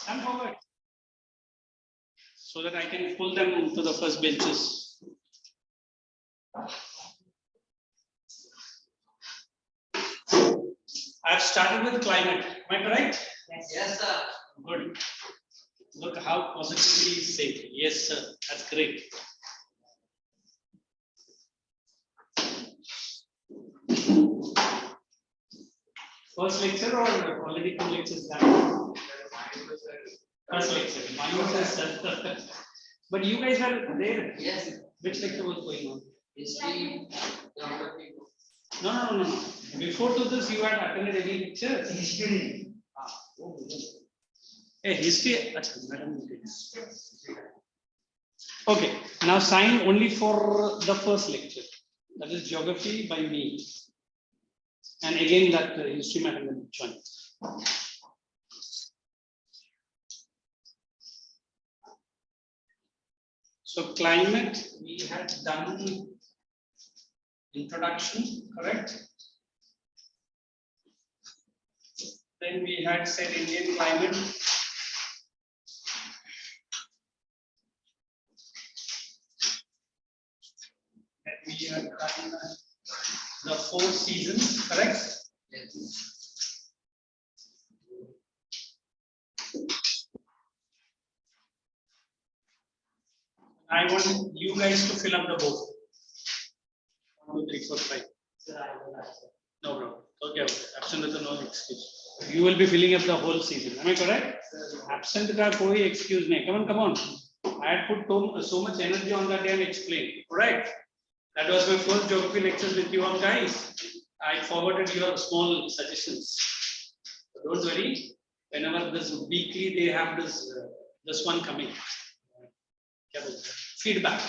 Come forward so that I can pull them to the first benches. I've started with climate. Am I correct? Yes. Yes, sir. Good. Look how positively he's saying. Yes, sir. That's great. First lecture or already 2 lectures done? First lecture. But you guys are there. Yes. Which lecture was going on? History. No. Before to this, you had attended any lecture? History. Hey, history. Okay. Now sign only for the first lecture. That is geography by me. And again, that history madam will join. So climate, we had done introduction, correct? Then we had said Indian climate. And we had done the 4 seasons, correct? Yes. I want you guys to fill up the board. 1, 2, 3, 4, 5. No problem. Okay. Absent is no excuse. You will be filling up the whole season. Am I correct? Absent ka koi excuse nahi. Come on. I had put so much energy on that day and explained. Correct? That was my first geography lecture with you all guys. I forwarded your small suggestions. Don't worry. Whenever this weekly they have this one coming. Feedback.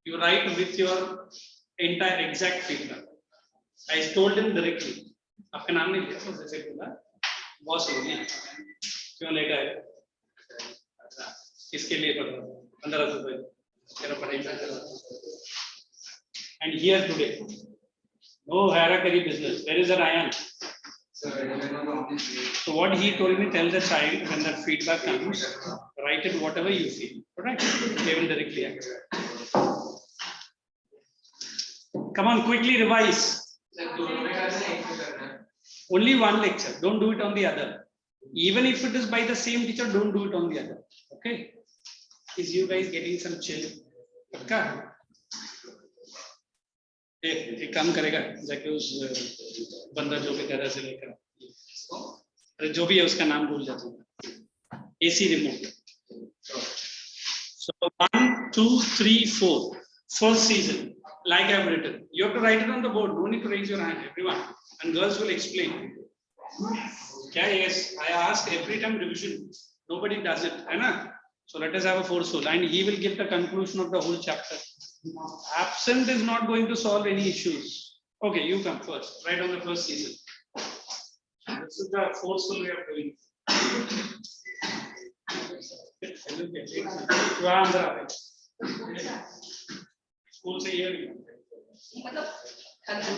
You write with your entire exact feedback. I told him directly. आपका नाम नहीं लिया तो जैसे बोला boss हो गया क्यों लेट आए किसके लिए पढ़ रहा 1500 रुपए तेरा पढ़ाई कर रहा and here today no hierarchy business. Where is that Ryan? So what he told me, tell the child when that feedback comes, write it whatever you feel. Correct? They will directly act. Come on, quickly revise. Only one lecture. Don't do it on the other. Even if it is by the same teacher, don't do it on the other. Okay? Is you guys getting some chill? Okay? एक काम करेगा जाके उस बंदा जो भी तरह से लेकर अरे जो भी है उसका नाम भूल जाता हूँ AC remote. So 1, 2, 3, 4 first season like I have written. You have to write it on the board. No need to raise your hand, everyone, and girls will explain. Okay, yes, I ask every time revision. Nobody does it, right? So let us have a forceful, and he will give the conclusion of the whole chapter. Absent is not going to solve any issues. Okay, you come first. Right on the first season. This is the forceful way of doing it. School से ये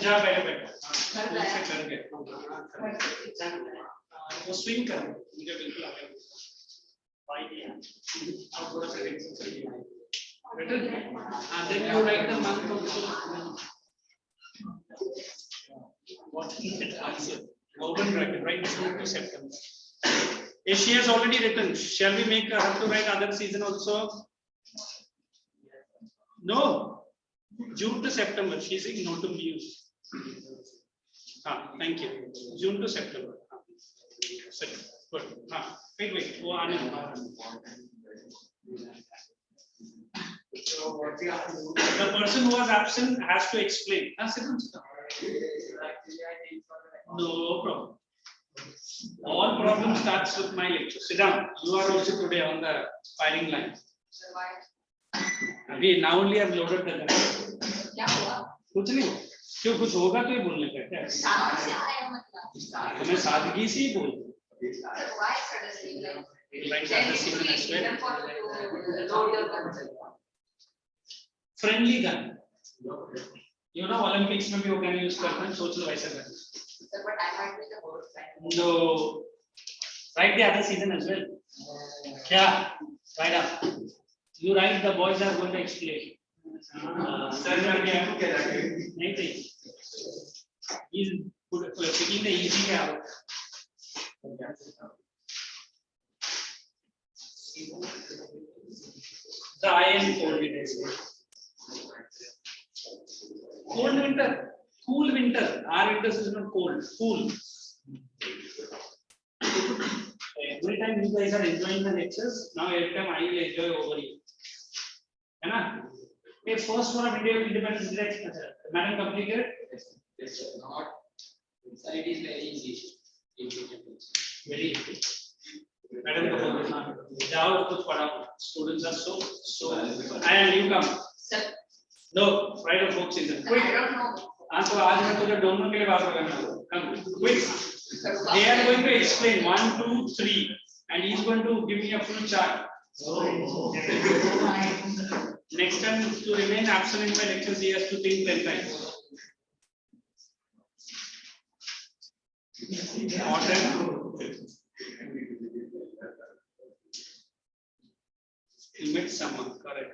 जा पहले बैठ school से कर गए वो swing कर मुझे बिल्कुल आ गया अब थोड़ा सा टेंशन चाहिए better and then you write the month also what is it answer open bracket right June to September. If she has already written, shall we make her have to write other season also? No, June to September. She is saying no to me. Thank you. June to September. Good. Wait. Go on. The person who was absent has to explain. No problem. All problem starts with my lecture. Sit down. You are also today on the firing line. अभी now only I've loaded the gun. क्या हुआ? कुछ नहीं. क्यों कुछ होगा तो ये बोलने का क्या? साथ से आया मतलब. तो मैं सादगी से ही बोल. Why suddenly like that season as well. Friendly gun. You know Olympics में भी वो gun use करते हैं. सोच लो ऐसा gun. No. Write the other season as well. Yeah, write up. You write, the boys are going to explain. Sir, he's picking the easy out. The I am cold winter. Cold winter, cool winter. Our winter is not cold, cool. Every time you guys are enjoying the lectures, now every time I will enjoy over you. है ना? Okay, first one of India independence direct. Madam completed. Yes, not. It is very easy. Very easy. Madam को बोलना जाओ कुछ पढ़ाओ. Students are so. And you come. Sir. No, write a folk season. Quick. I don't know. तो आज मैं तुझे दोनों के लिए बात करना. Come, quick. They are going to explain 1, 2, 3, and he is going to give me a full chart. Next time to remain absent in my lectures, he has to think 10 times. He met someone, correct.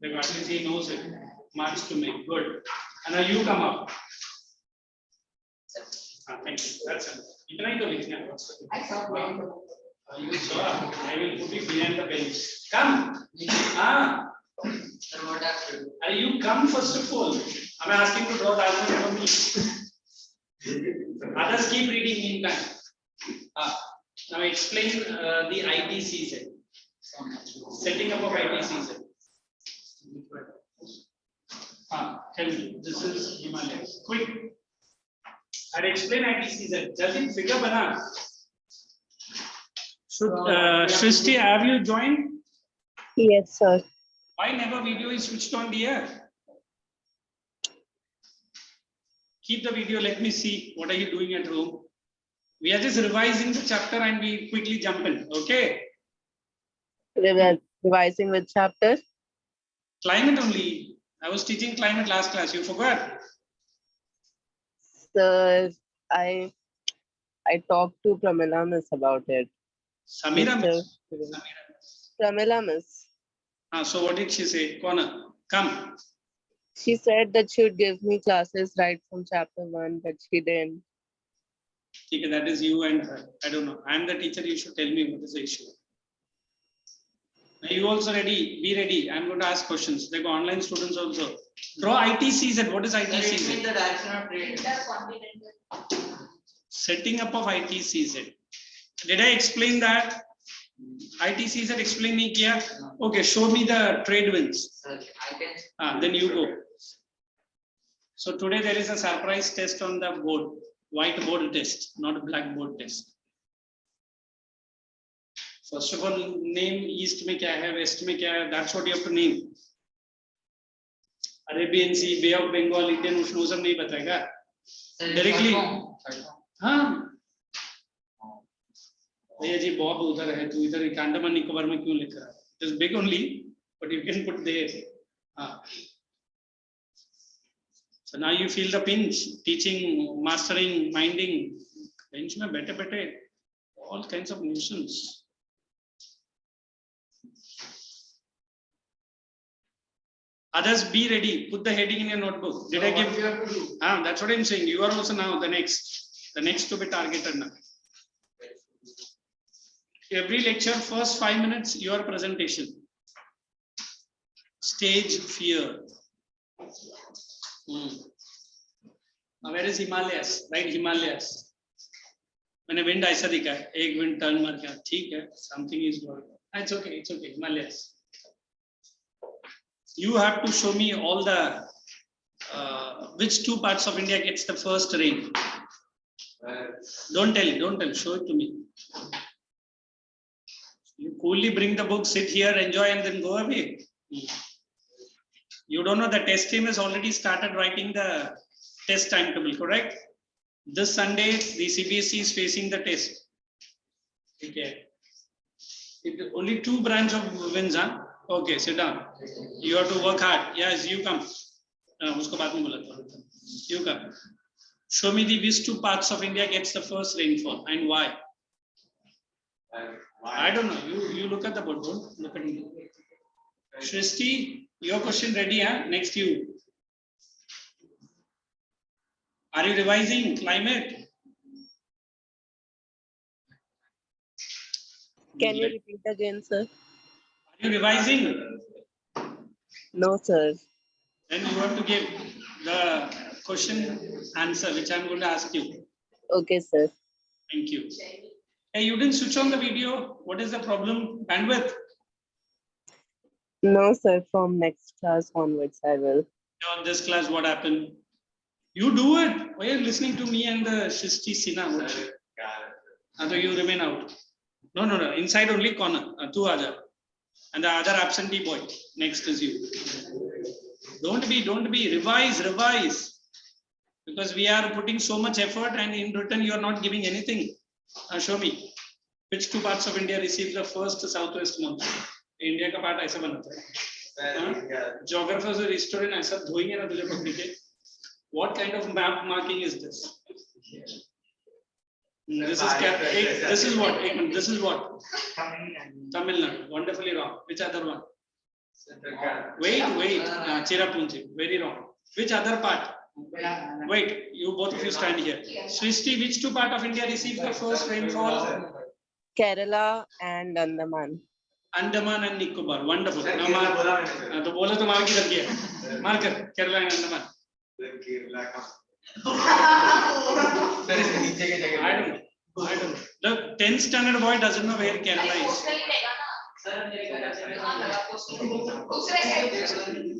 At least he knows it. March to make. Good. And now you come up. Thank you. That's it. I saw one. You saw. I will put it behind the bench. Come. Sir, what after? You come first of all. I'm asking to draw the answer for me. Others keep reading meantime. Now explain the ITCZ. Setting up of ITCZ. Tell me. This is Himalayas. Quick. I'll explain ITCZ. Does it figure banana? Should Srishti, have you joined? Yes, sir. Why never video is switched on, dear? Keep the video. Let me see. What are you doing at home? We are just revising the chapter and we quickly jump in. Okay. Revising which chapter? Climate only. I was teaching climate last class. You forgot? Sir, I talked to Pramila Miss about it. Samira. Pramila Miss. So what did she say? Kona, come. She said that she would give me classes right from chapter 1, but she didn't. Okay, that is you and her. I don't know. I am the teacher. You should tell me what is the issue. Now you also ready? Be ready. I am going to ask questions. Like online students also. Draw ITCZ. What is ITCZ? The direction of trade. Setting up of ITCZ. Did I explain that? ITCZ explain me kiya? Okay, show me the trade winds. Sir, I can. Then you go. So today there is a surprise test on the board. Whiteboard test, not a blackboard test. First of all, name East में क्या है, West में क्या है. That's what you have to name. Arabian Sea, Bay of Bengal, Indian Ocean, वो सब नहीं बताएगा. Directly. हाँ. भैया जी बॉब उधर है, तू इधर अंडमान निकोबार में क्यों लिख रहा है? It is big only, but you can put there. So now you feel the pinch, teaching, mastering, minding. Bench में बैठे बैठे all kinds of nuisance. Others be ready. Put the heading in your notebook. Did I give? That's what I'm saying. You are also now the next to be targeted now. Every lecture, first 5 minutes, your presentation. Stage fear. Now where is Himalayas? Right, Himalayas. When a wind ऐसा दिखा है, एक wind turn मार के, ठीक है, something is going on. It's okay, Himalayas. You have to show me all the which two parts of India gets the first rain. Don't tell, show it to me. You coolly bring the book, sit here, enjoy, and then go away. You don't know the test team has already started writing the test timetable, correct? This Sunday, the CBSE is facing the test. Okay. Only 2 branch of wins, huh? Okay, sit down. You have to work hard. Yes, you come. You come. Show me which two parts of India gets the first rainfall and why? I don't know. You look at the board. Don't look at me. Shristi, your question ready, huh? Next you. Are you revising climate? Can you repeat again, sir? Are you revising? No, sir. Then you have to give the question answer, which I'm going to ask you. Okay, sir. Thank you. Hey, you didn't switch on the video. What is the problem? Bandwidth? No, sir. From next class onwards, I will. On this class, what happened? You do it. Why are you listening to me and the Shristi Sina? So you remain out. No. Inside only corner. Two other. And the other absentee boy. Next is you. Don't be. Revise. Because we are putting so much effort and in return you are not giving anything. Show me. Which two parts of India receive the first southwest monsoon? India का part ऐसा बनता है. Geographers और historian ऐसा धोएंगे ना तुझे पकड़ के. What kind of map marking is this? This is what? This is what? Tamil Nadu. Wonderfully wrong. Which other one? Wait. Chirapunji. Very wrong. Which other part? Wait, you both of you stand here. Srishti, which two part of India receives the first rainfall? Kerala and Andaman. Andaman and Nicobar. Wonderful. Now mark. तो बोला तो mark किधर किया? Marker. Kerala and Andaman. I don't know. The 10th standard boy doesn't know where Kerala is.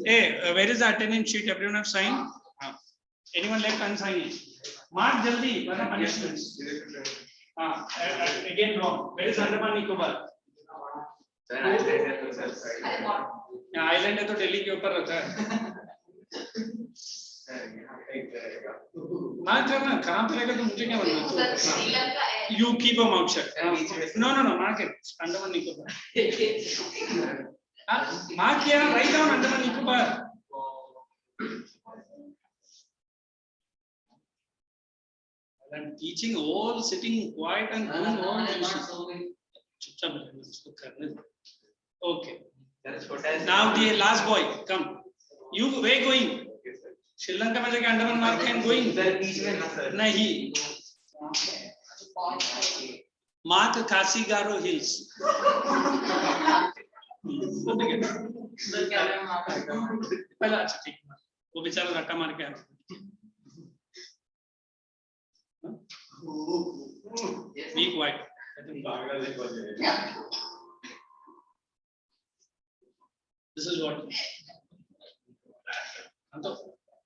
Hey, where is the attendance sheet? Everyone have signed? Anyone left unsigned? Mark jaldi, wala punishments. Again wrong. Where is Andaman Nicobar? Island है तो दिल्ली के ऊपर रहता है. Mark करना कहाँ पे रहेगा तो मुझे क्या बनना? You keep a mouth shut. No. Mark it. Andaman Nicobar. Mark here. Write down Andaman Nicobar. I'm teaching all sitting quiet and doing all okay. Now the last boy, come. You where going? Sri Lanka में जाके Andaman mark and going. नहीं. Mark Kasigaro Hills. पहला अच्छा ठीक. वो बेचारा रट्टा मार के आया. Be quiet. This is what.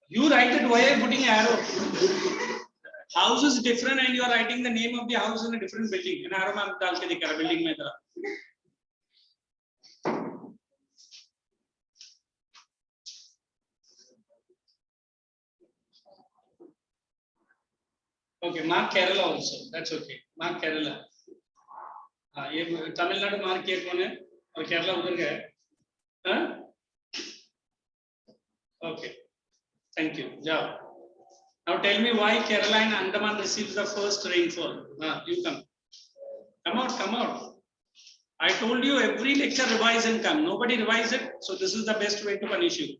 You write it. Why are you putting an arrow? House is different, and you are writing the name of the house in a different building. An arrow में डाल के दिखा रहा building में तरह. Okay, mark Kerala also. That's okay. Mark Kerala. ये Tamil Nadu mark किया कौन है? और केरला उधर गया है? हाँ? Okay. Thank you. Jao. Now tell me why Kerala and Andaman receives the first rainfall. You come. Come out. I told you every lecture revise and come. Nobody revise it, so this is the best way to punish you.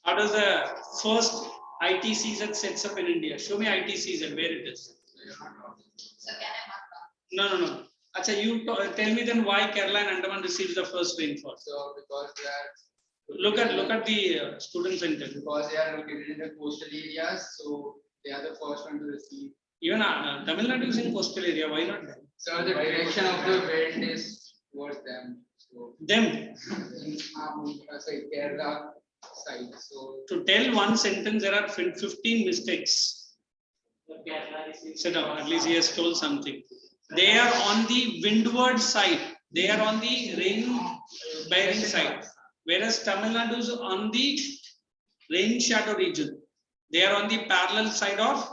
How does the first IT season sets up in India? Show me IT season, where it is. No. Acha, you tell me then why Kerala and Andaman receives the first rainfall. So because they are look at the student center. Because they are located in the coastal areas, so they are the first one to receive. Even Tamil Nadu is in coastal area. Why not? So the direction of the wind is towards them. So them. Say Kerala side. So to tell one sentence, there are 15 mistakes. Sit down. At least he has told something. They are on the windward side. They are on the rain-bearing side. Whereas Tamil Nadu is on the rain shadow region. They are on the parallel side of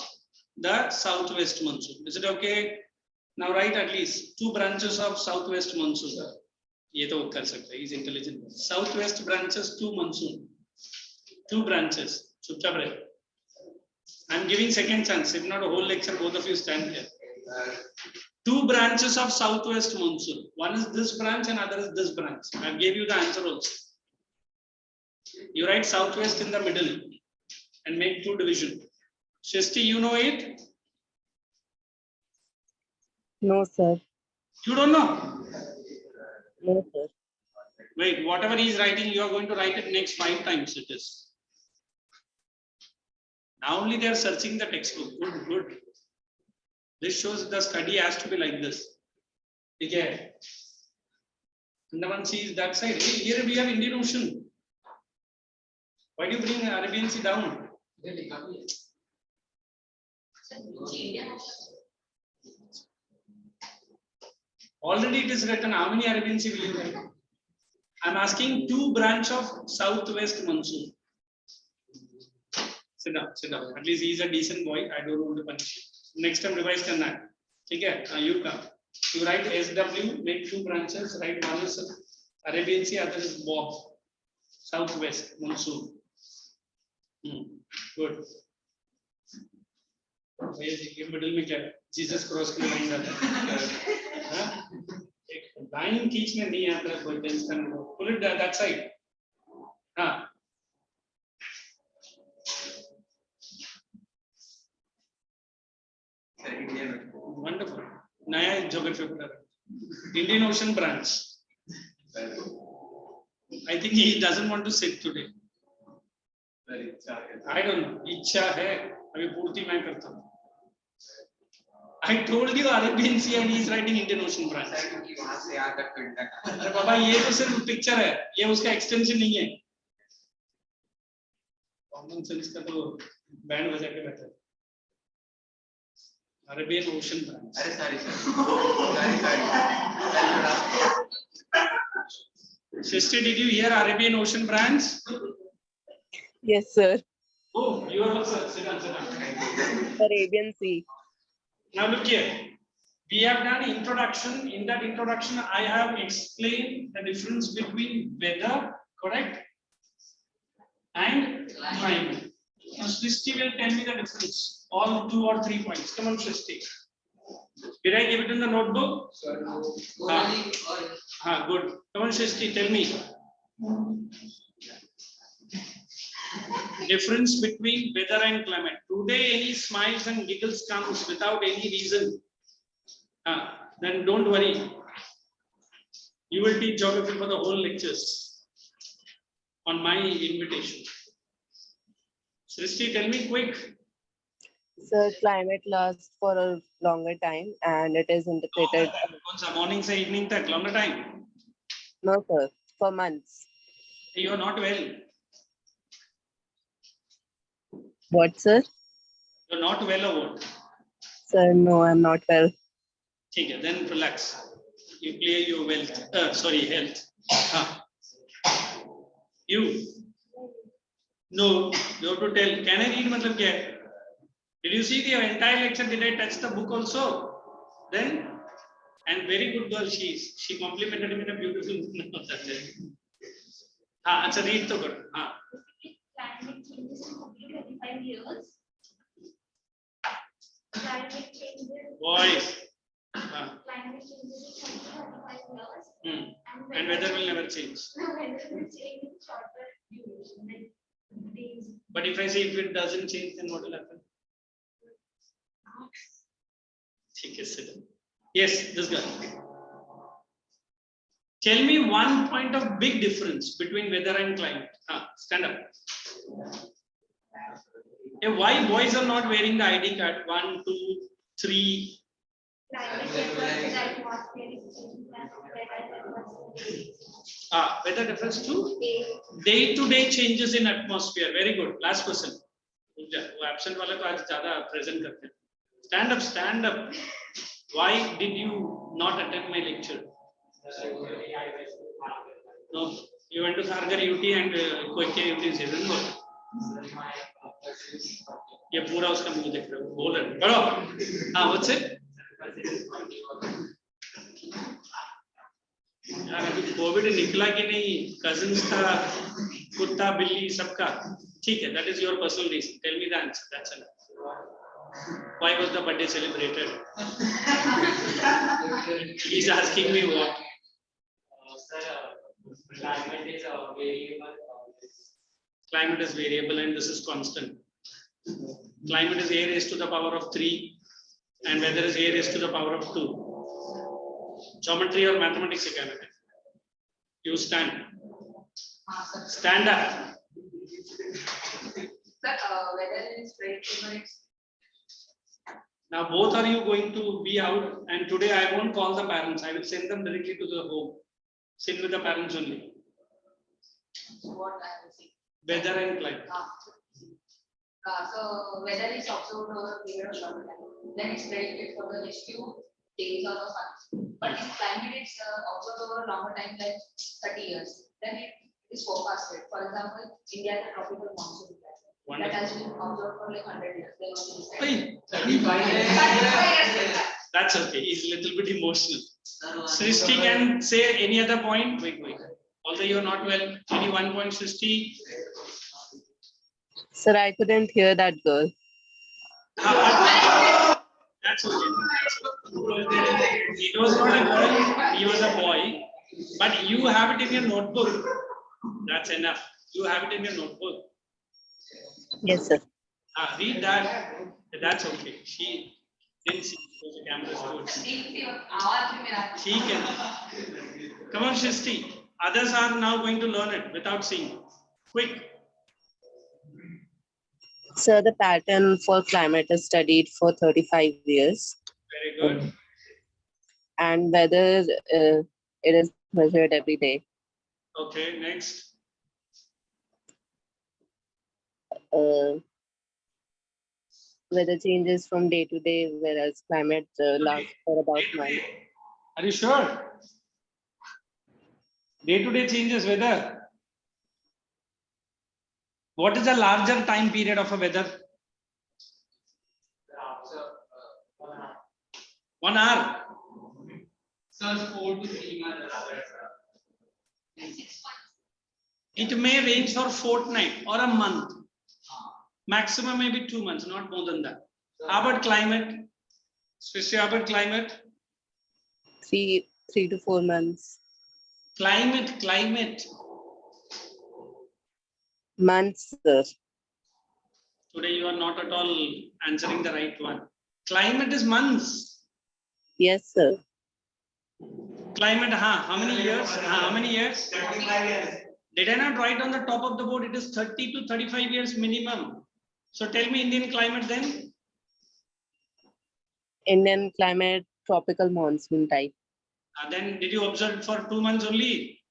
the southwest monsoon. Is it okay? Now write at least 2 branches of southwest monsoon. ये तो कर सकता है. He is intelligent. Southwest branches 2 monsoon. 2 branches. चुपचाप रहे. I'm giving second chance. If not a whole lecture, both of you stand here. Two branches of southwest monsoon. One is this branch and other is this branch. I gave you the answer also. You write southwest in the middle and make two division. Shristi, you know it? No, sir. You don't know? No, sir. Wait, whatever he is writing, you are going to write it next 5 times. It is. Now only they are searching the textbook. Good, good. This shows the study has to be like this. Okay. Andaman Sea is that side. Hey, here we have Indian Ocean. Why do you bring Arabian Sea down? Already it is written. How many Arabian Sea will you write? I am asking two branch of southwest monsoon. Sit down, sit down. At least he is a decent boy. I don't want to punish you. Next time revise karna. Okay, you come. You write SW, make two branches. Write one is Arabian Sea, other is Bob. Southwest monsoon. Good. Middle में क्या Jesus cross के line डाला एक line खींचने नहीं आता है कोई टेंशन नहीं पुल इट दैट साइड हाँ वंडरफुल नया ज्योग्राफी पढ़ा Indian ocean branch I think he doesn't want to sit today. I don't know. इच्छा है अभी पूर्ति मैं करता हूँ. I told you Arabian Sea and he is writing Indian Ocean branch. वहाँ से यहाँ तक फिल्टर का. अरे बाबा ये तो सिर्फ पिक्चर है, ये उसका एक्सटेंशन नहीं है. कॉमन सेंस का तो बैंड बजा के बैठा है. Arabian Ocean branch. अरे sorry. Sister, did you hear Arabian Ocean branch? Yes, sir. Oh, you are also sit down. Arabian Sea. Now look here. We have done introduction. In that introduction, I have explained the difference between weather, correct, and climate. Now, Srishti will tell me the difference. All 2 or 3 points. Come on, Srishti. Did I give it in the notebook? Good. Come on, Srishti, tell me. Difference between weather and climate. Today, any smiles and giggles comes without any reason. Then don't worry. You will teach geography for the whole lectures on my invitation. Srishti, tell me quick. Sir, climate lasts for a longer time and it is interpreted. Morning se evening tak, longer time? No, sir, for months. You are not well. What, sir? You are not well or what? Sir, no, I'm not well. Okay, then relax. You clear your wealth. Health. You. No, you have to tell. Can I read? Matlab kya hai? Did you see the entire lecture? Did I touch the book also? Then, and very good girl she is. She complimented me in a beautiful manner. Acha read to good. Climate changes in 25 years. Climate changes. Boys. Climate changes in 25 years. And weather will never change. Weather will change in shorter duration, like days. But if I say if it doesn't change, then what will happen? Yes, this guy. Tell me one point of big difference between weather and climate. Stand up. Why boys are not wearing the ID card? 1, 2, 3. Climate refers to the atmospheric change. Weather refers to day-to-day changes in atmosphere. Very good. Last question. Absent wala to aaj zyada present karte hain. Stand up, stand up. Why did you not attend my lecture? No, you went to Sargar UT and KK23 didn't go. ये पूरा उसका मुझे देख रहे हो बोल रहे करो what's it यार अभी कोविड निकला कि नहीं कजिन्स का कुत्ता बिल्ली सबका ठीक है, that is your personal reason. Tell me the answer. That's enough. Why was the birthday celebrated? He's asking me what? Sir, climate is variable. Climate is variable and this is constant. Climate is a raised to the power of 3 and weather is a raised to the power of 2. Geometry or mathematics se kehna hai? You stand. Stand up. Whether it is predictable, Now both are you going to be out and today I won't call the parents. I will send them directly to the home. Sit with the parents only. what I will see. Weather and climate. So whether it's observed over a period of longer time, then it's predicted for the next few days or months. But in climate, it's observed over a longer time, like 30 years. Then it is forecasted. For example, India has a tropical monsoon that has been observed for like 100 years. Then only Hey, 35 years. 35 years. that's okay. He's a little bit emotional. Srishti can say any other point. Wait. Although you're not well, any one point, Srishti. Sir, I couldn't hear that girl. That's okay. It was not a girl, he was a boy. But you have it in your notebook. That's enough. You have it in your notebook. Yes, sir. Read that. That's okay. She didn't see because the camera is good. She can. Come on, Srishti. Others are now going to learn it without seeing. Quick. Sir, the pattern for climate is studied for 35 years. Very good. And whether it is measured every day. Okay, next. Weather changes from day to day, whereas climate lasts for about months. Are you sure? Day to day changes weather. What is the larger time period of a weather? 1 hour. Sir, 4 to 3 months. It may range for fortnight or a month. Maximum maybe 2 months, not more than that. How about climate? Especially how about climate? 3 to 4 months. Climate. Months, sir. Today you are not at all answering the right one. Climate is months. Yes, sir. Climate, how many years? How many years? 35 years. Did I not write on the top of the board? It is 30 to 35 years minimum. So tell me Indian climate then. Indian climate, tropical monsoon type. Then did you observe for 2 months only?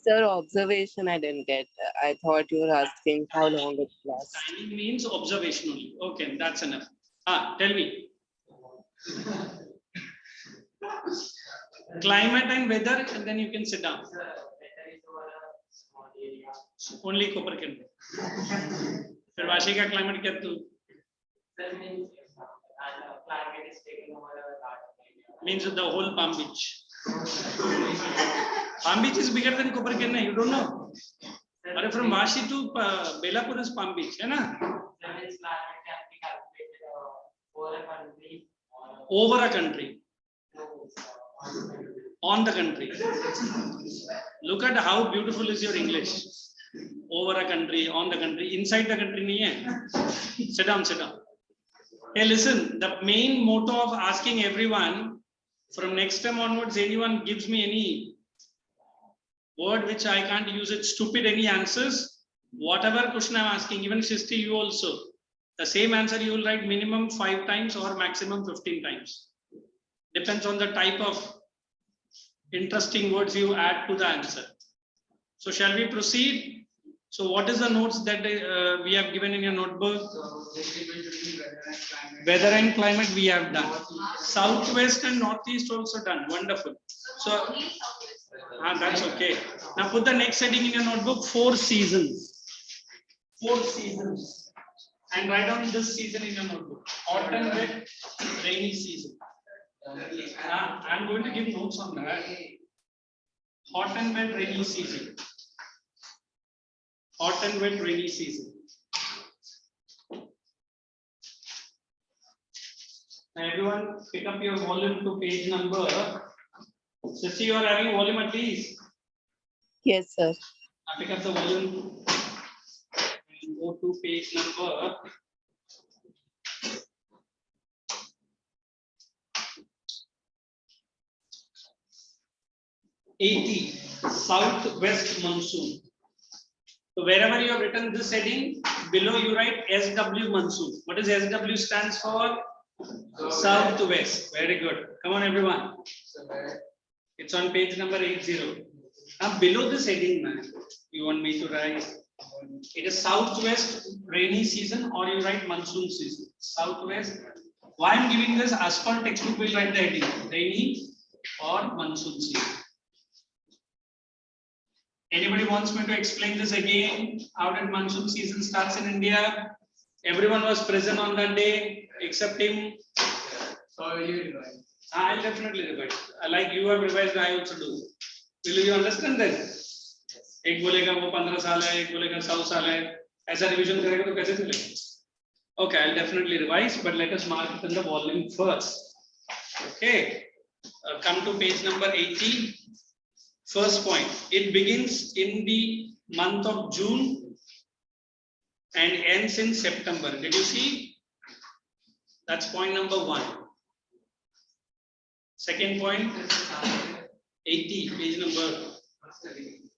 Sir, observation I didn't get. I thought you were asking how long it lasts. Timing means observation only. Okay, that's enough. Tell me. Climate and weather, and then you can sit down. Sir, weather is over a small area. Only Copper can. फिर वाशी का climate क्या तू? Sir, means and climate is taking over a large area. Means the whole Palm Beach. Palm Beach is bigger than Copper Canyon. You don't know? But from Vashi to Belapur is Palm Beach, है ना? Sir, means climate can be calculated over a country. Over a country. On the country. Look at how beautiful is your English. Over a country, on the country, inside the country nahi hai. Sit down. Hey, listen, the main motto of asking everyone, from next time onwards, anyone gives me any word which I can't use it, stupid any answers, whatever question I'm asking, even Shristi, you also, the same answer you will write minimum 5 times or maximum 15 times. Depends on the type of interesting words you add to the answer. So shall we proceed? So what is the notes that we have given in your notebook? So basically between Weather and climate we have done. Southwest and northeast also done. Wonderful. So that's okay. Now put the next heading in your notebook, 4 seasons. 4 seasons. And write down this season in your notebook. Autumn, wet, rainy season. I'm going to give notes on that. Hot and wet rainy season. hot and wet rainy season. Now everyone pick up your volume to page number. Sissy, you are having volume at least. Yes, sir. Now pick up the volume and go to page number 80, southwest monsoon. So wherever you have written this heading, below you write SW monsoon. What is SW stands for? Southwest. Very good. Come on, everyone. It's on page number 80. Now below this heading, man, you want me to write? It is southwest rainy season, or you write monsoon season. Southwest. Why I'm giving this? As per textbook, will write the heading rainy or monsoon season. Anybody wants me to explain this again? How did monsoon season starts in India? Everyone was present on that day except him. So you revise. I'll definitely revise. Like you have revised, I also do. Will you understand then? एक बोलेगा वो 15 साल है, एक बोलेगा 100 साल है. ऐसा रिवीजन करेगा तो कैसे चलेगा? Okay, I'll definitely revise, but let us mark it in the volume first. Okay, come to page number 80. First point, it begins in the month of June and ends in September. Did you see? That's point number 1. Second point, 80, page number.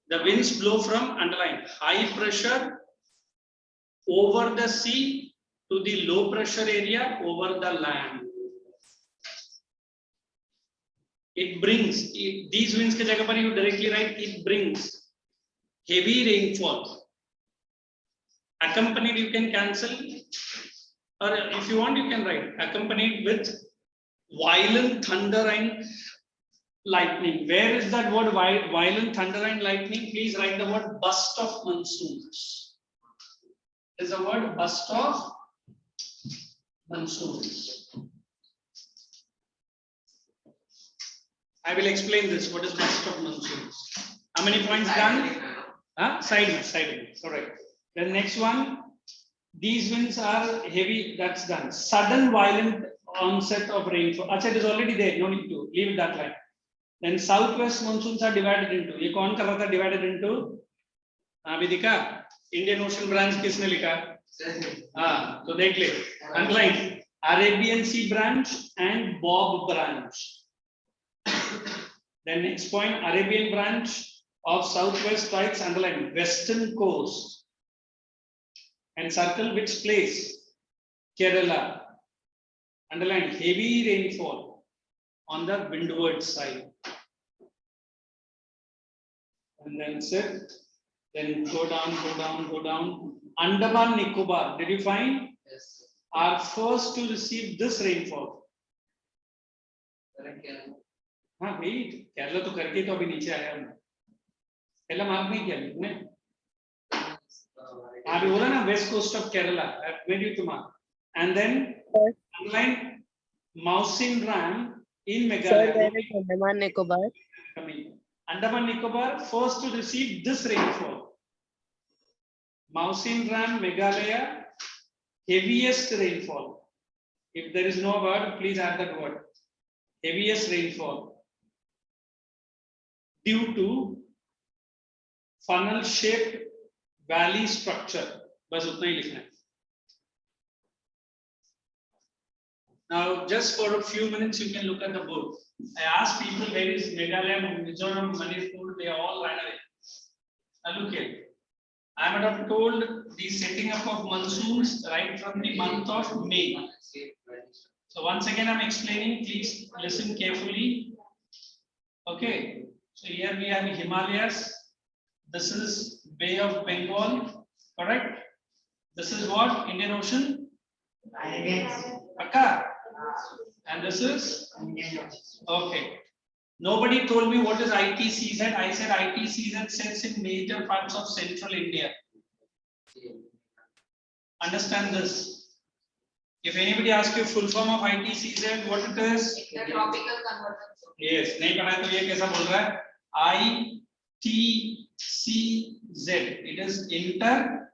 The winds blow from, underline, high pressure over the sea to the low pressure area over the land. It brings, these winds ke jagah par you directly write, it brings heavy rainfall. Accompanied, you can cancel, or if you want, you can write accompanied with violent thunder and lightning. Where is that word violent thunder and lightning? Please write the word burst of monsoons. Is the word burst of monsoons. I will explain this. What is burst of monsoons? How many points done? Side. Correct. The next one. These winds are heavy. That's done. Sudden violent onset of rainfall. Achha, it is already there. No need to leave that line. Then southwest monsoons are divided into. ये कौन कर रहा था divided into? अभी दिखा? Indian Ocean branch किसने लिखा? हाँ, तो देख ले. Underline. Arabian Sea branch and Bob branch. Then next point, Arabian branch of southwest strikes, underline western coast and circle which place? Kerala. Underline heavy rainfall on the windward side. And then sit. Then go down. Andaman Nicobar. Did you find? Yes. Are first to receive this rainfall. हाँ भाई केरला तो करके तो अभी नीचे आया हमने पहला मार्क नहीं किया तुमने अभी बोला ना west coast of Kerala where you to mark and then underline Mawsyn Ram in Meghalaya. Sir, where is Andaman Nicobar? Andaman Nicobar first to receive this rainfall. Mawsyn Ram, Meghalaya, heaviest rainfall. If there is no word, please add that word. Heaviest rainfall. Due to funnel shaped valley structure. बस उतना ही लिखना है. Now, just for a few minutes, you can look at the board. I asked people where is Meghalaya, Mizoram, Manipur, they all ran away. Now look here. I might have told the setting up of monsoons right from the month of May. So once again, I'm explaining. Please listen carefully. Okay. So here we have Himalayas. This is Bay of Bengal. Correct. This is what? Indian Ocean. Okay. And this is okay. Nobody told me what is ITCZ. I said ITCZ sets in major parts of central India. Understand this. If anybody asks you full form of ITCZ, what it is? The tropical convergence. Yes. नहीं पढ़ा तो ये कैसा बोल रहा है? ITCZ. Z. It is intertropical.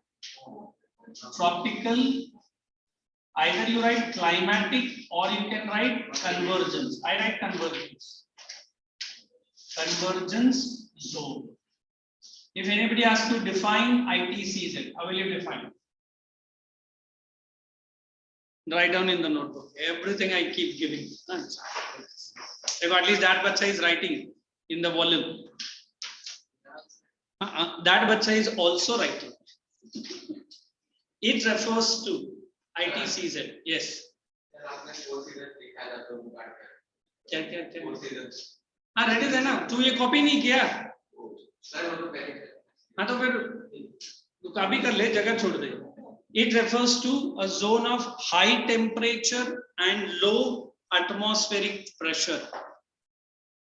Either you write climatic or you can write convergence. I write convergence. Convergence zone. If anybody asks to define ITCZ, how will you define? Write down in the notebook. Everything I keep giving. If at least that bacha is writing in the volume. That bacha is also writing. It refers to ITCZ. Yes. हाँ ready है ना तू ये copy नहीं किया हाँ तो फिर तू कॉपी कर ले जगह छोड़ दे It refers to a zone of high temperature and low atmospheric pressure.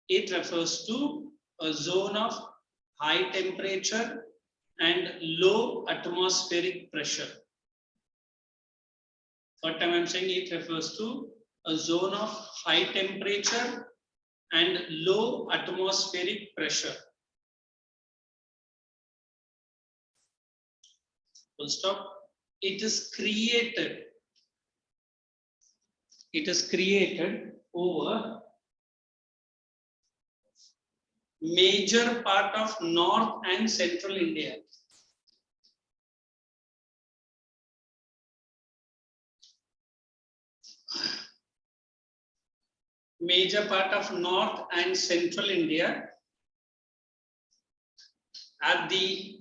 It refers to a zone of high temperature and low atmospheric pressure. Third time I am saying it refers to a zone of high temperature and low atmospheric pressure. Full stop. It is created over major part of North and Central India. Major part of North and Central India at the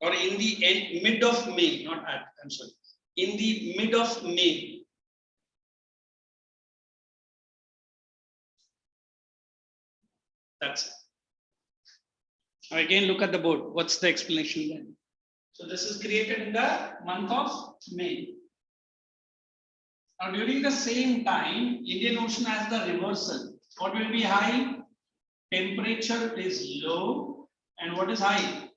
or in the mid of May, not at, I'm sorry, in the mid of May. That's it. Now again, look at the board. What's the explanation then? So this is created in the month of May. Now during the same time, Indian Ocean has the reversal. What will be high? Temperature is low. And what is high?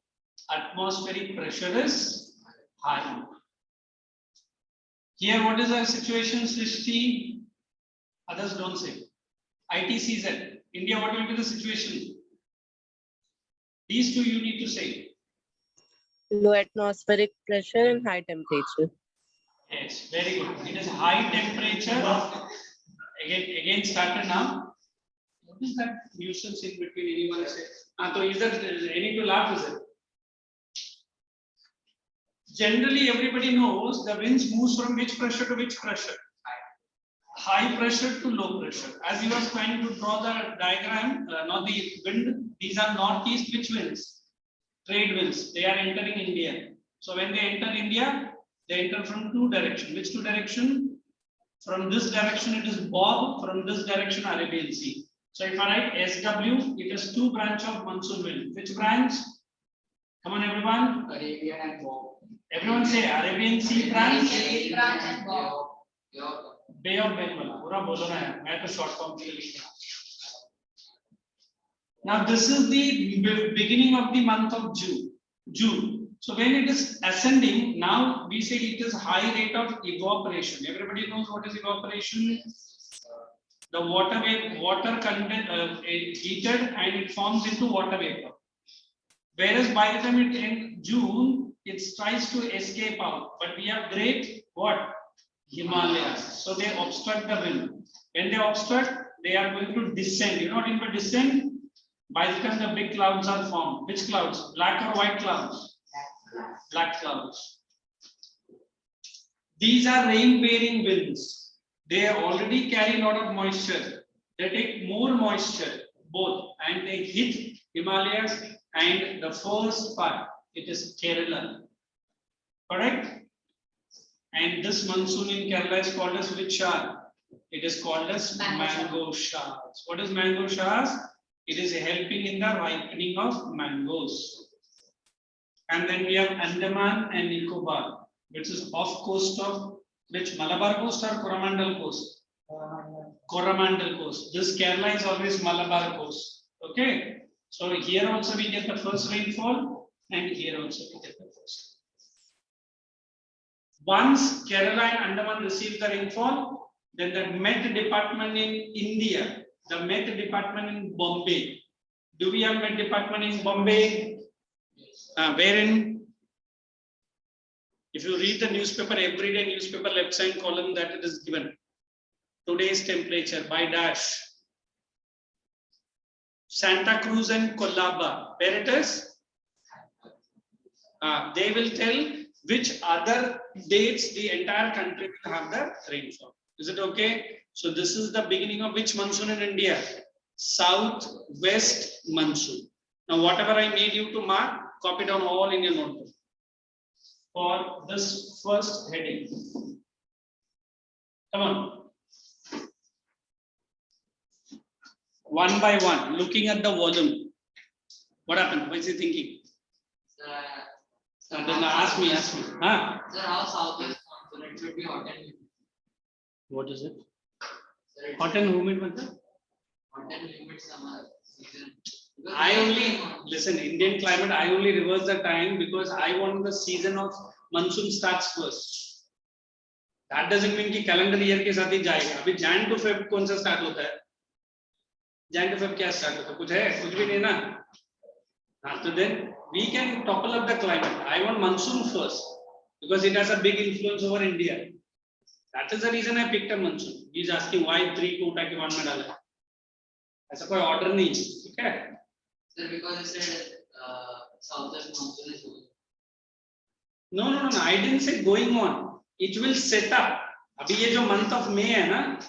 Atmospheric pressure is high. Here, what is our situation, Srishti? Others don't say. ITCZ. India, what will be the situation? These two you need to say. Low atmospheric pressure and high temperature. Yes, very good. It is high temperature. Again started now. What is that nuisance in between anyone say? So is that any to laugh, is it? Generally, everybody knows the winds moves from which pressure to which pressure? High pressure to low pressure. As you are trying to draw the diagram, not the wind, these are northeast which winds? Trade winds. They are entering India. So when they enter India, they enter from two directions. Which two directions? From this direction it is Bob, from this direction Arabian Sea. So if I write SW, it is two branch of monsoon wind. Which branch? Come on everyone. Arabian and Bob. Everyone say Arabian Sea branch. Sea branch and Bob. Bay of Bengal. पूरा बोलो ना यार, मैं तो short form के लिए लिख रहा हूँ. Now this is the beginning of the month of June. So when it is ascending, now we say it is high rate of evaporation. Everybody knows what is evaporation? The water content heated and it forms into water vapor. Whereas by the time it ends June, it tries to escape out. But we have great what? Himalayas. So they obstruct the wind. When they obstruct, they are going to descend. You know what in the descend? By the time the big clouds are formed. Which clouds? Black or white clouds? Black clouds. These are rain-bearing winds. They already carry a lot of moisture. They take more moisture, both, and they hit Himalayas. And the first part, it is Kerala. Correct? And this monsoon in Kerala is called as which shower? It is called as mango showers. What is mango showers? It is helping in the ripening of mangoes. And then we have Andaman and Nicobar, which is off coast of which Malabar coast or Coromandel coast? Coromandel coast. This Kerala is always Malabar coast. Okay. So here also we get the first rainfall, and here also we get the first. Once Kerala and Andaman receive the rainfall, then the Met department in India, the Met department in Bombay. Do we have Met department in Bombay? Wherein, if you read the newspaper, everyday newspaper left side column that it is given. Today's temperature by dash. Santa Cruz and Colaba. Where it is? They will tell which other dates the entire country will have the rainfall. Is it okay? So this is the beginning of which monsoon in India? Southwest monsoon. Now whatever I made you to mark, copy down all in your notebook. For this first heading. Come on. One by one, looking at the volume. What happened? What is he thinking? Then ask me. Huh? Sir, how southwest monsoon? It should be hot and humid. What is it? Sir, it Hot and humid, matlab? hot and humid summer season. I only listen. Indian climate. I only reverse the time because I want the season of monsoon starts first. That doesn't mean कि calendar year के साथ ही जाएगा. अभी Jan to Feb कौन सा start होता है? Jan to Feb क्या start होता है? कुछ है? कुछ भी नहीं ना. So then we can topple up the climate. I want monsoon first because it has a big influence over India. That is the reason I picked a monsoon. He is asking why 3 को उठा के 1 में डाला है. ऐसा कोई order नहीं है. ठीक है? Sir, because it said southwest monsoon is going. No. I didn't say going on. It will set up. अभी ये जो month of May है ना,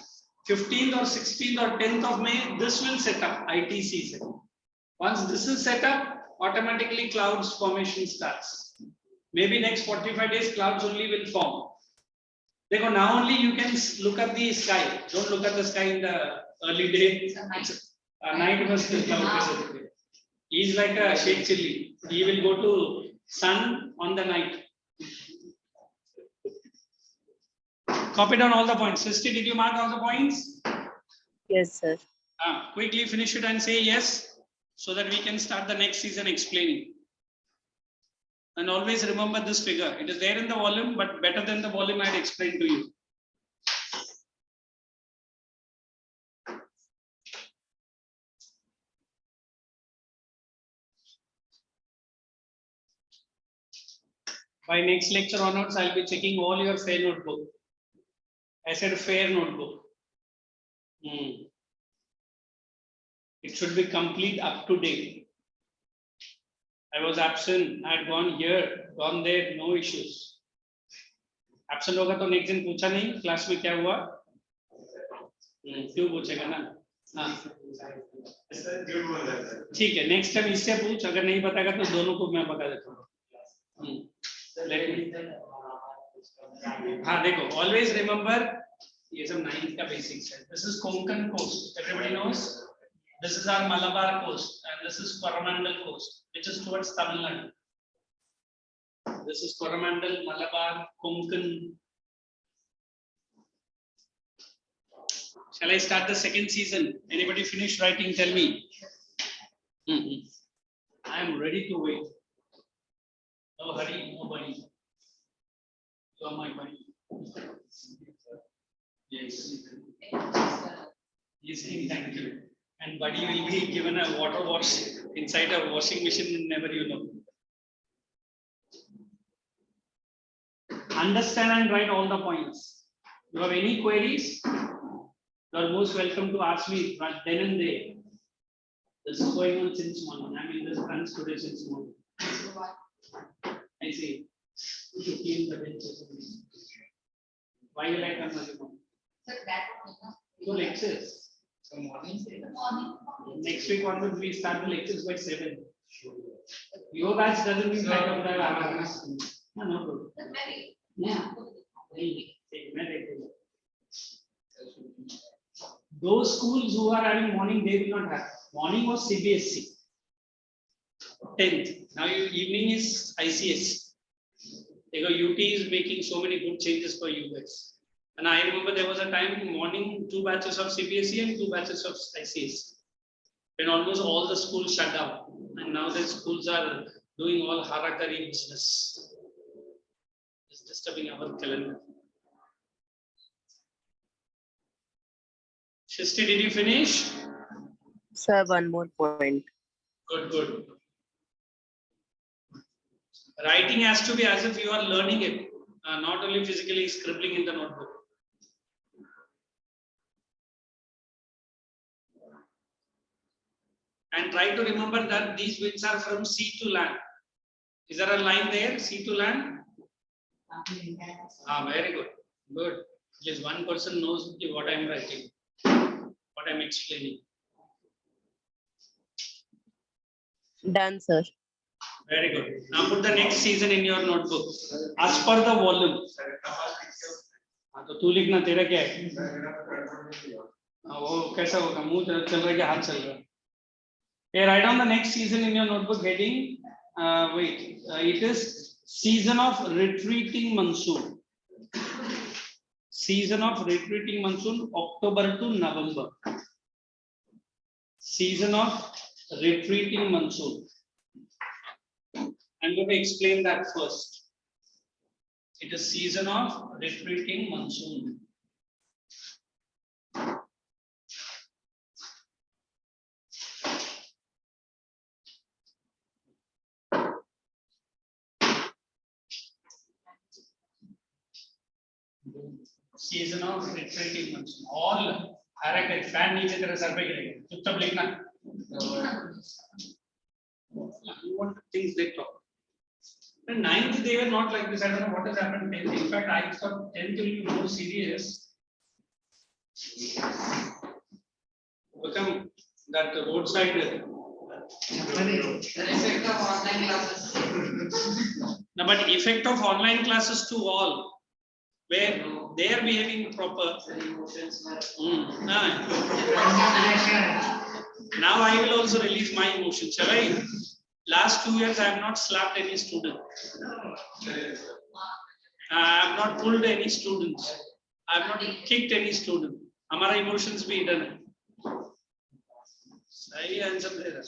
15th or 16th or 10th of May, this will set up ITC set. Once this is set up, automatically clouds formation starts. Maybe next 45 days clouds only will form. देखो, now only you can look at the sky. Don't look at the sky in the early day. Night was the cloud. He is like a Sheikh Chilli. He will go to sun on the night. Copy down all the points. Sisti, did you mark all the points? Yes, sir. Quickly finish it and say yes, so that we can start the next season explaining. And always remember this figure. It is there in the volume, but better than the volume I had explained to you. By next lecture onwards, I will be checking all your fair notebook. I said fair notebook. It should be complete up to date. I was absent. I had gone here, gone there, no issues. Absent होगा तो next दिन पूछा नहीं class में क्या हुआ? क्यों पूछेगा ना? हाँ. ठीक है, next time इससे पूछ. अगर नहीं बताएगा तो दोनों को मैं बता देता हूँ. हाँ देखो, always remember ये सब 9th का basics है. This is Konkan coast. Everybody knows. This is our Malabar coast, and this is Coromandel coast, which is towards Tamil Nadu. This is Coromandel, Malabar, Konkan. Shall I start the second season? Anybody finish writing? Tell me. I am ready to wait. No hurry, nobody. You are my buddy. Yes. Yes, thank you. And buddy will be given a water wash inside a washing machine, never you know. Understand and write all the points. You have any queries? You are most welcome to ask me then and there. This is going on since morning. I mean, this runs today since morning. I see. 15 the benches. Why you like that? Sir, that one, So lectures. morning. Next week onwards we start the lectures by 7. Your batch doesn't mean that of the no problem. Yeah. Those schools who are having morning, they will not have. Morning was CBSC. 10th. Now evening is ICS. UT is making so many good changes for you guys. And I remember there was a time morning 2 batches of CBSE and 2 batches of ICS. When almost all the schools shut down. And now the schools are doing all harakari business. It's disturbing our calendar. Shisti, did you finish? Sir, one more point. Good. Writing has to be as if you are learning it, not only physically scribbling in the notebook. And try to remember that these winds are from sea to land. Is there a line there, sea to land? Very good. Good. At least one person knows what I am writing, what I am explaining. Done, sir. Very good. Now put the next season in your notebook. As per the volume. तो तू लिखना तेरा क्या है? वो कैसा होगा? मुंह चल रहा है क्या हाथ चल रहा है? Hey, write down the next season in your notebook heading. It is season of retreating monsoon. Season of retreating monsoon, October to November. Season of retreating monsoon. I'm going to explain that first. It is season of retreating monsoon. Season of retreating monsoon. All direct fan नीचे तेरे sir पे गिरेगा. चुपचाप लिखना. You want things they talk. The 9th they were not like this. I don't know what has happened. In fact, I thought 10th will be more serious. Become that roadside. The effect of online classes. No, but effect of online classes to all. Where they are behaving proper. Now I will also release my emotions. Shall I? Last 2 years I have not slapped any student. I have not pulled any students. I have not kicked any student. Hamara emotions be done. Sahi answer there.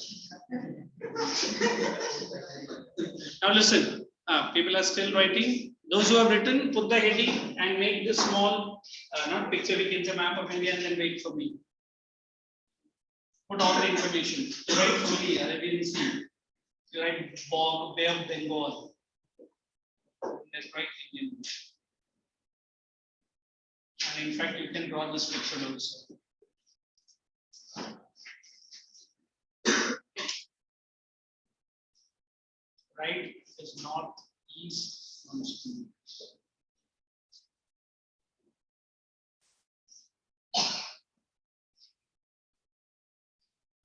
Now listen. People are still writing. Those who have written, put the heading and make the small, not picture, we can say map of India and then wait for me. Put all the information. You write fully, Arabian Sea. You write Bay of Bengal. Let's write Indian. And in fact, you can draw this picture also. Right is north, east.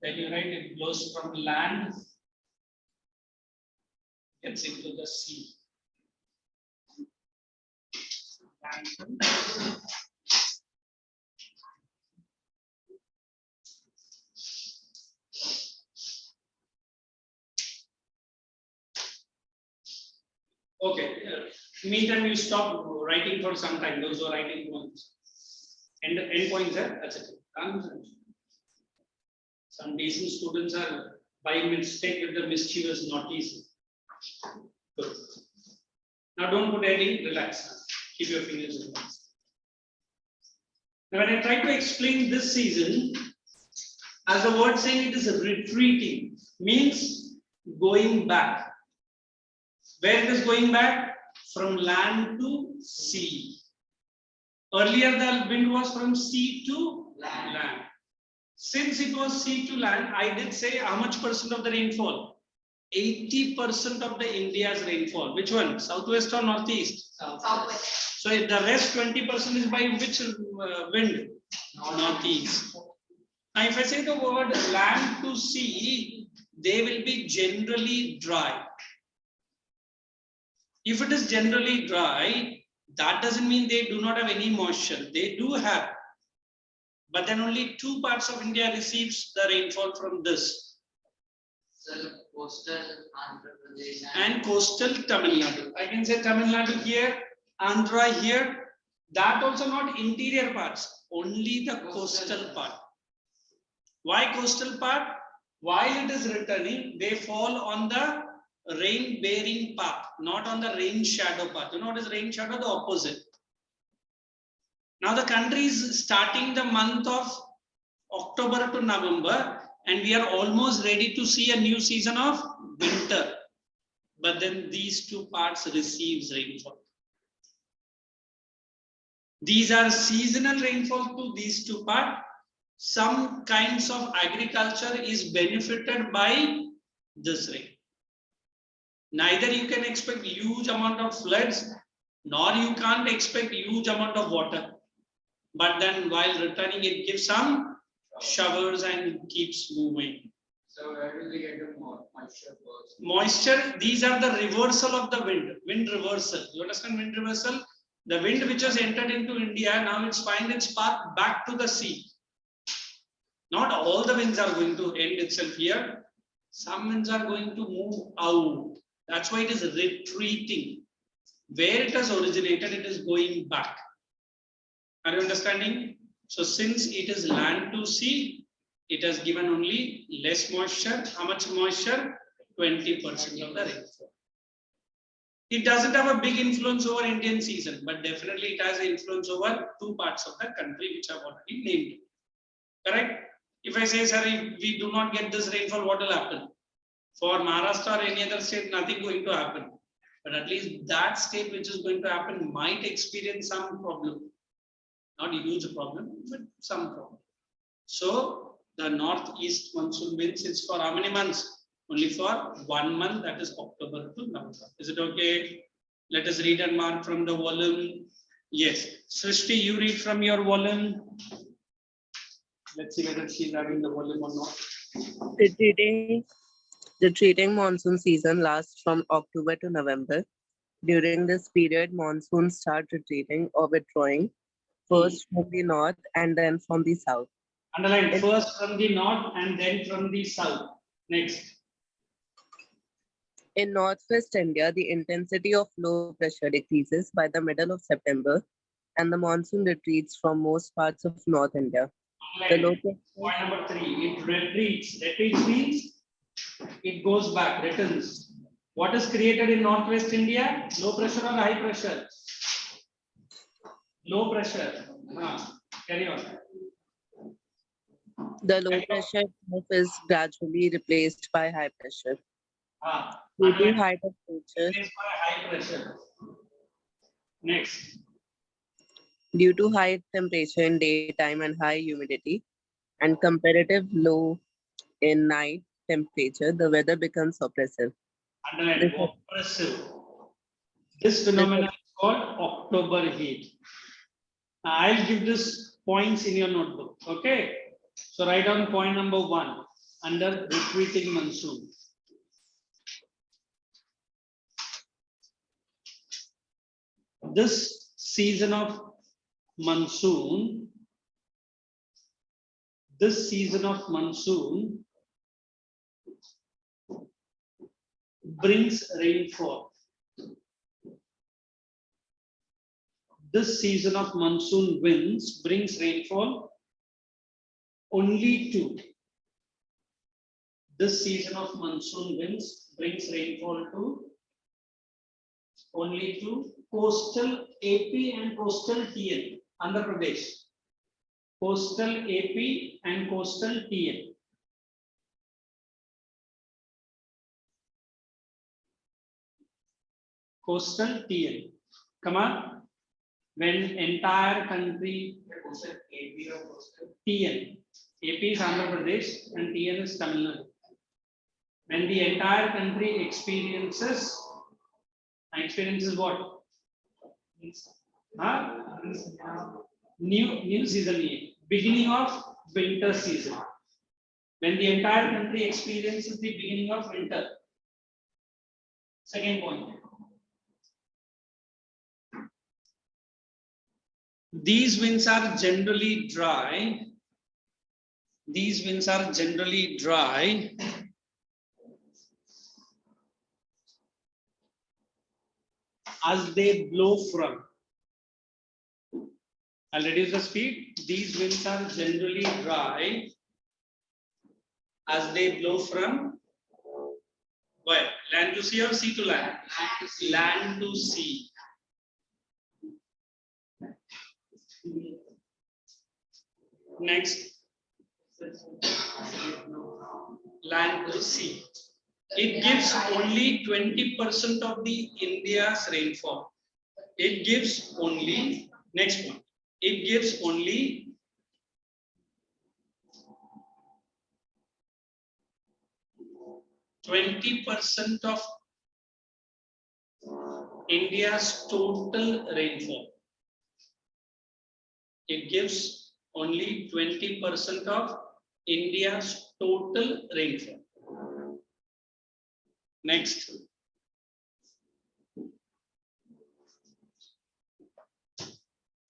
Then you write it blows from land, gets into the sea. Okay. Meantime, you stop writing for some time. Those who are writing points. End points there. That's it. Some decent students are by mistake with the mischievous naughties. Good. Now don't put anything. Relax. Keep your fingers relaxed. Now when I try to explain this season, as the word saying it is retreating, means going back. Where it is going back? From land to sea. Earlier the wind was from sea to land. Since it was sea to land, I did say how much percent of the rainfall? 80% of the India's rainfall. Which one? Southwest or northeast? Southwest. So the rest 20% is by which wind? Northeast. Now if I say the word land to sea, they will be generally dry. If it is generally dry, that doesn't mean they do not have any moisture. They do have. But then only 2 parts of India receives the rainfall from this. Coastal Andhra Pradesh and coastal Tamil Nadu. I can say Tamil Nadu here, Andhra here. That also not interior parts, only the coastal part. Why coastal part? While it is returning, they fall on the rain bearing path, not on the rain shadow path. You know what is rain shadow? The opposite. Now the country is starting the month of October to November, and we are almost ready to see a new season of winter. but then these two parts receives rainfall. These are seasonal rainfall to these two parts. Some kinds of agriculture is benefited by this rain. Neither you can expect huge amount of floods, nor you can't expect huge amount of water. But then while returning, it gives some showers and keeps moving. So where will we get the moisture first? Moisture, these are the reversal of the wind reversal. You understand wind reversal? The wind which has entered into India, now it's find its path back to the sea. Not all the winds are going to end itself here. Some winds are going to move out. That's why it is retreating. Where it has originated, it is going back. Are you understanding? So since it is land to sea, it has given only less moisture. How much moisture? 20% of the rainfall. It doesn't have a big influence over Indian season, but definitely it has influence over two parts of the country which I've already named. Correct? If I say, sir, if we do not get this rainfall, what will happen? For Maharashtra or any other state, nothing going to happen. But at least that state which is going to happen might experience some problem. Not a huge problem, but some problem. So the northeast monsoon winds is for how many months? Only for 1 month, that is October to November. Is it okay? Let us read and mark from the volume. Yes. Srishti, you read from your volume. Let's see whether she is having the volume or not. Retreating monsoon season lasts from October to November. During this period, monsoons start retreating or withdrawing, first from the north and then from the south. Underline first from the north and then from the south. Next. In northwest India, the intensity of low pressure decreases by the middle of September, and the monsoon retreats from most parts of North India. The low pressure, Point number 3, it retreats. Retreats means it goes back, returns. What is created in northwest India? Low pressure or high pressure? Low pressure. Carry on. the low pressure is gradually replaced by high pressure. Due to Underline. high temperature, Replaced by high pressure. Next. due to high temperature in daytime and high humidity, and comparative low in night temperature, the weather becomes oppressive. Underline. Oppressive. This phenomenon is called October heat. I'll give this points in your notebook. Okay. So write down point number 1 under retreating monsoon. This season of monsoon brings rainfall. This season of monsoon winds brings rainfall only to. This season of monsoon winds brings rainfall to only to coastal AP and coastal TN, Andhra Pradesh. Coastal AP and coastal TN. Coastal TN. Come on. When entire country, AP or coastal? TN. AP is Andhra Pradesh and TN is Tamil Nadu. When the entire country experiences what? New season, beginning of winter season. When the entire country experiences the beginning of winter. Second point. These winds are generally dry. These winds are generally dry. As they blow from. I'll reduce the speed. These winds are generally dry as they blow from where? Land to sea or sea to land? Land to sea. Next. Land to sea. It gives only 20% of the India's rainfall. It gives only, next point, it gives only 20% of India's total rainfall. It gives only 20% of India's total rainfall. Next.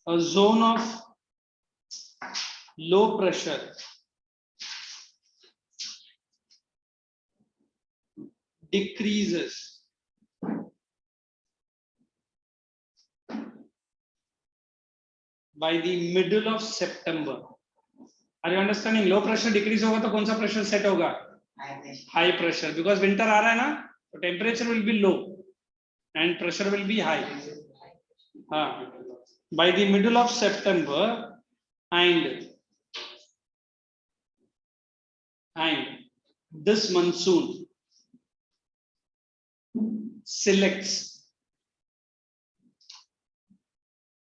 A zone of low pressure decreases by the middle of September. Are you understanding? Low pressure decrease होगा तो कौन सा pressure set होगा? High pressure, because winter आ रहा है ना, so temperature will be low and pressure will be high. By the middle of September, and this monsoon selects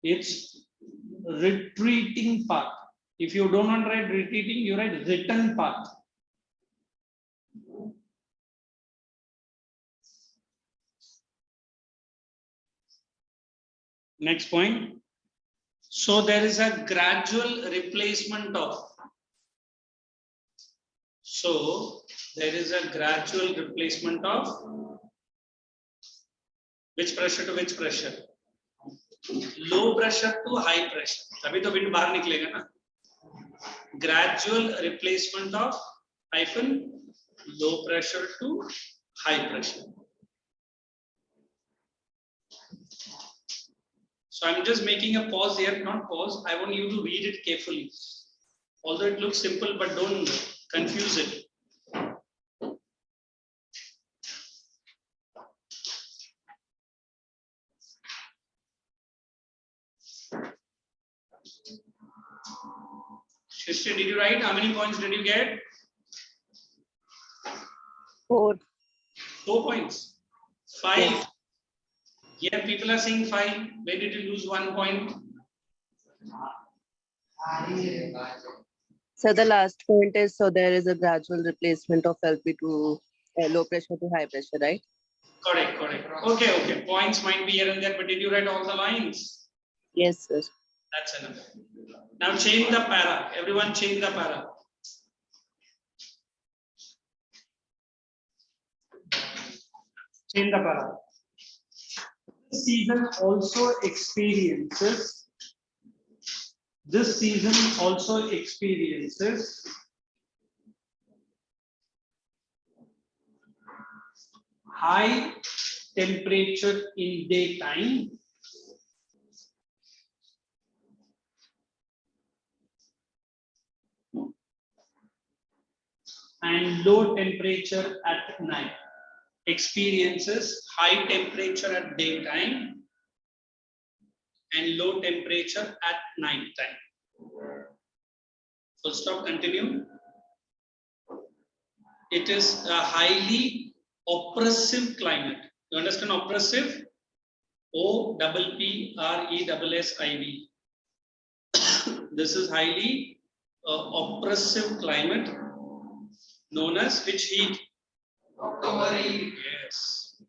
its retreating path. If you don't want to write retreating, you write return path. Next point. So there is a gradual replacement of. So there is a gradual replacement of which pressure to which pressure? Low pressure to high pressure. तभी तो wind बाहर निकलेगा ना. Gradual replacement of hyphen low pressure to high pressure. So I'm just making a pause here, not pause. I want you to read it carefully. Although it looks simple, but don't confuse it. Shristi, did you write? How many points did you get? 4. 4 points. 5. Yes. Here people are saying 5. Where did you lose 1 point? So the last point is, so there is a gradual replacement of LP to low pressure to high pressure, right? Correct. Okay. Points might be here and there, but did you write all the lines? Yes, sir. That's enough. Now change the para. Everyone change the para. Change the para. This season also experiences high temperature in daytime and low temperature at night. Experiences high temperature at daytime and low temperature at night time. Full stop, continue. It is a highly oppressive climate. You understand oppressive? OPPRESSIV. This is highly oppressive climate known as which heat? October heat. Yes.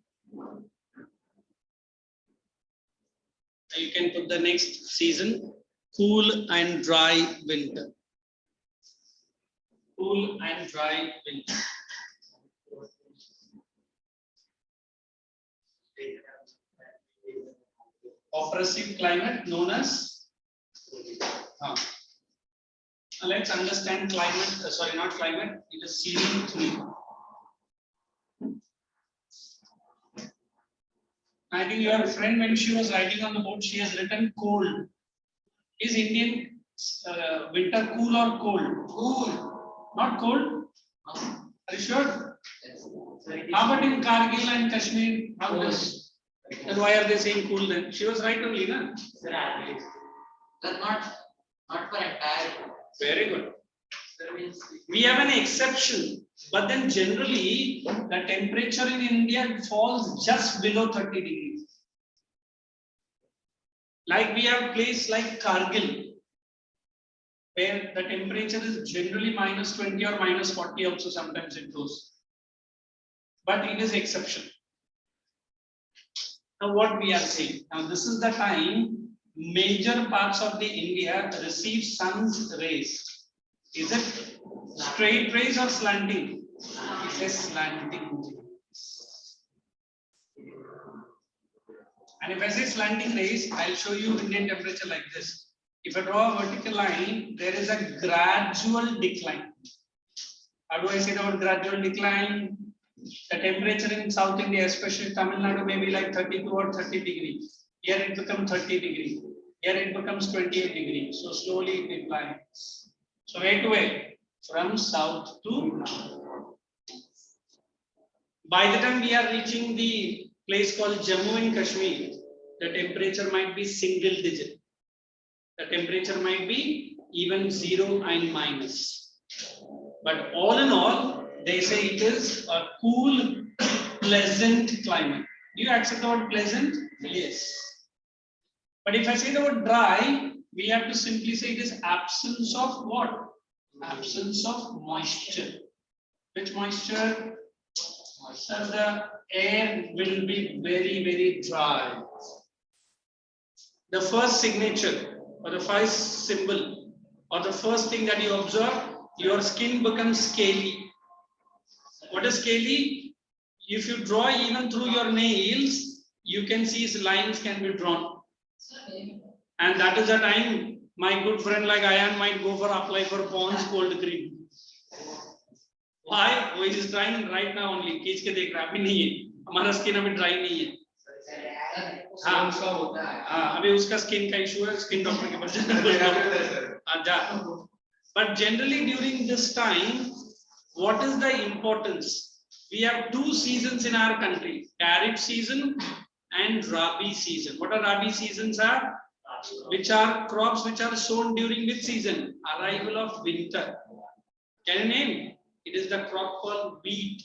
You can put the next season, cool and dry winter. Cool and dry winter. Oppressive climate known as. Let's understand climate. Sorry, not climate. It is season 3. I think your friend, when she was writing on the board, she has written cold. Is Indian winter cool or cold? Cool. Not cold? Are you sure? How about in Kargil and Kashmir? How does? Then why are they saying cool then? She was right only, na? They're not for entire. Very good. That means We have an exception, but then generally the temperature in India falls just below 30 degrees. Like we have places like Kargil, where the temperature is generally minus 20 or minus 40 also sometimes it goes. But it is exception. Now what we are saying, now this is the time major parts of the India receive sun's rays. Is it straight rays or slanting? It is slanting. And if I say slanting rays, I'll show you Indian temperature like this. If I draw a vertical line, there is a gradual decline. How do I say the word gradual decline? The temperature in South India, especially Tamil Nadu, may be like 32 or 30 degrees. Here it becomes 30 degrees. Here it becomes 28 degrees. So slowly it declines. So where to where? From south to north. By the time we are reaching the place called Jammu and Kashmir, the temperature might be single digit. The temperature might be even 0 and minus. But all in all, they say it is a cool, pleasant climate. Do you accept the word pleasant? Yes. But if I say the word dry, we have to simply say it is absence of what? Absence of moisture. Which moisture? So the air will be very, very dry. The first signature or the first symbol or the first thing that you observe, your skin becomes scaly. What is scaly? If you draw even through your nails, you can see lines can be drawn. And that is the time my good friend like Ayan might go for apply for Pond's cold cream. Why? He is trying right now only. खींच के देख रहा है, अभी नहीं है. हमारा skin अभी dry नहीं है. हाँ, अभी उसका skin का issue है, skin doctor के पास जाना. But generally during this time, what is the importance? We have two seasons in our country: Kharif season and Rabi season. What are Rabi seasons are? Which are crops which are sown during which season? Arrival of winter. Can you name? It is the crop called wheat.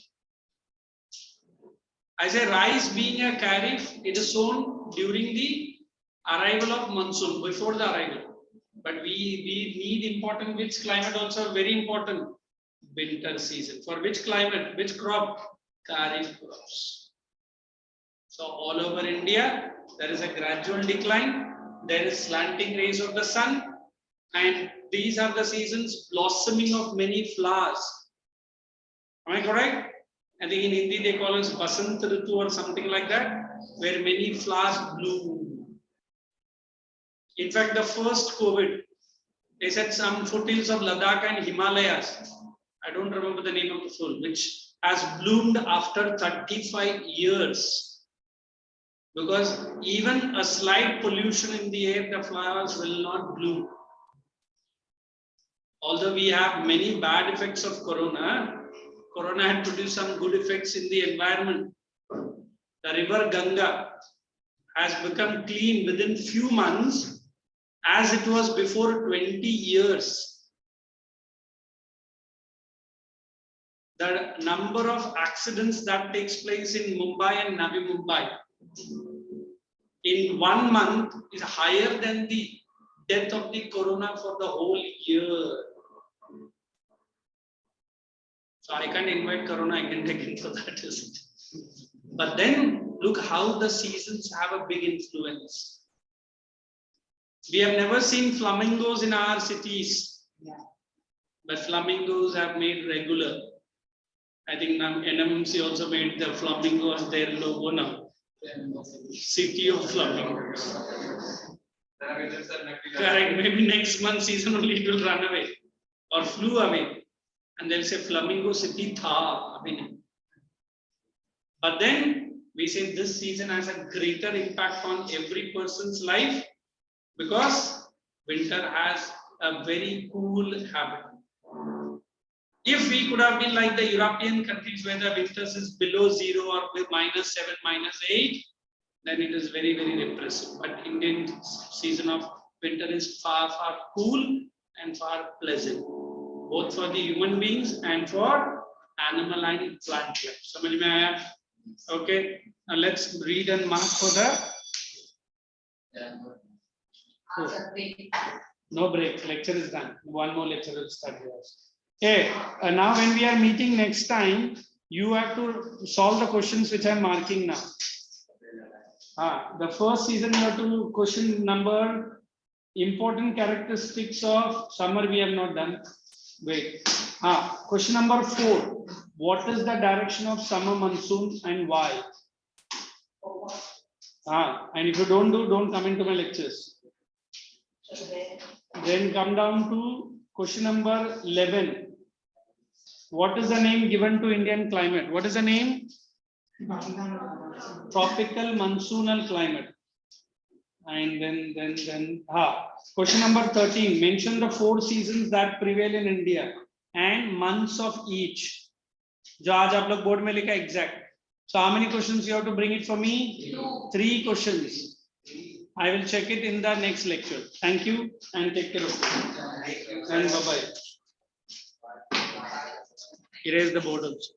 I say rice being a kharif, it is sown during the arrival of monsoon, before the arrival. But we need important which climate also very important? Winter season. For which climate? Which crop? Kharif crops. So all over India, there is a gradual decline. There is slanting rays of the sun. And these are the seasons blossoming of many flowers. Am I correct? I think in Hindi they call it Basant Ritu or something like that, where many flowers bloom. In fact, the first COVID, they said some foothills of Ladakh and Himalayas, I don't remember the name of the fool, which has bloomed after 35 years. Because even a slight pollution in the air, the flowers will not bloom. Although we have many bad effects of Corona, Corona had produced some good effects in the environment. The river Ganga has become clean within few months as it was before 20 years. The number of accidents that takes place in Mumbai and Navi Mumbai in 1 month is higher than the death of the Corona for the whole year. So I can't invite Corona again for that, isn't it? But then look how the seasons have a big influence. We have never seen flamingos in our cities, but flamingos have made regular. I think NMC also made the flamingo as their logo now. City of flamingos. Correct. Maybe next month season only it will run away or flew away. And they'll say Flamingo City tha. But then we say this season has a greater impact on every person's life because winter has a very cool habit. If we could have been like the European countries where the winters is below 0 or -7, -8, then it is very, very repressive. But Indian season of winter is far, far cool and far pleasant. both for the human beings and for animal and plant life. समझ में आया? Okay, now let's read and mark for the no break. Lecture is done. One more lecture will start here. Okay, now when we are meeting next time, you have to solve the questions which I am marking now. The first season you have to question number important characteristics of summer we have not done. Wait. Question number 4. What is the direction of summer monsoon and why? And if you don't come into my lectures. Then come down to question number 11. What is the name given to Indian climate? What is the name? Tropical monsoonal climate. And then question number 13. Mention the 4 seasons that prevail in India and months of each. जो आज आप लोग board में लिखा exact. So how many questions you have to bring it for me? 3 questions. I will check it in the next lecture. Thank you and take care of you. And bye-bye. Erase the board also.